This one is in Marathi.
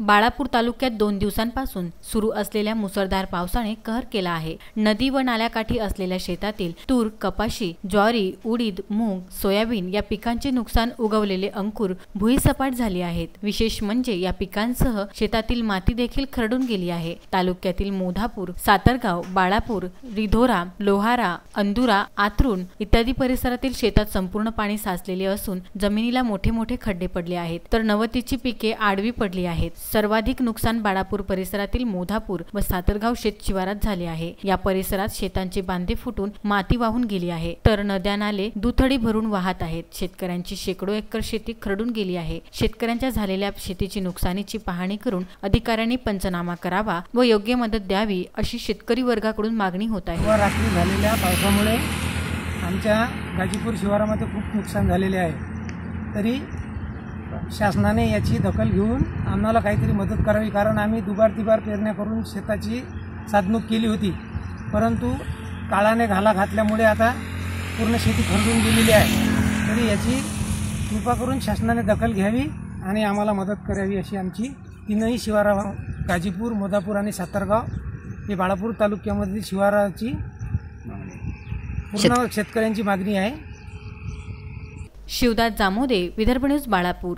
बाळापूर तालुक्यात 2 दिवसांपासून सुरू असलेल्या मुसळधार पावसाने कहर केला आहे। नदी व नाल्याकाठी असलेल्या शेतातील तूर, कपाशी, ज्वारी, उडीद, मूग, सोयाबीन या पिकांचे नुकसान उगवलेले अंकुर भुईसपाट झाले आहेत। विशेष म्हणजे या पिकांसह शेतातील माती देखील खरडून गेली आहे। तालुक्यातील मोधापूर, सातरगाव, बाळापूर, रिधोरा, लोहारा, अंदुरा, आतरून इत्यादी परिसरातील शेतात संपूर्ण पाणी साचलेले असून जमिनीला मोठे मोठे खड्डे पडले आहेत, तर नवतीची पिके आडवी पडली आहेत। सर्वाधिक नुकसान बाळापूर परिसरातील मोधापूर व सातरगाव शेत शिवारात झाले आहे। या परिसरात शेतांचे बांधे फुटून माती वाहून गेली आहे, तर नद्या नाले दुथडी भरून वाहत आहेत। शेतकऱ्यांची शेकडो एकर शेती खरडून गेली आहे। शेतकऱ्यांच्या झालेल्या शेतीची नुकसानीची पाहणी करून अधिकाऱ्यांनी पंचनामा करावा व योग्य मदत द्यावी अशी शेतकरी वर्गाकडून मागणी होत आहे। रात्री झालेल्या पावसामुळे आमच्या गाजीपूर शिवारामध्ये खूप नुकसान झालेले आहे। तरी शासनाने याची दखल घेऊन आम्हाला काहीतरी मदत करावी, कारण आम्ही दुबार तिबार पेरण्या करून शेताची साधणूक केली होती, परंतु काळाने घाला घातल्यामुळे आता पूर्ण शेती खरडून गेलेली आहे। तरी याची कृपा करून शासनाने दखल घ्यावी आणि आम्हाला मदत करावी अशी आमची तीनही शिवारा, गाजीपूर, मोधापूर आणि सातरगाव हे बाळापूर तालुक्यामधील शिवाराची पूर्ण शेतकऱ्यांची मागणी आहे। शिवदास जामोदे, विदर्भ न्यूज, बाळापूर।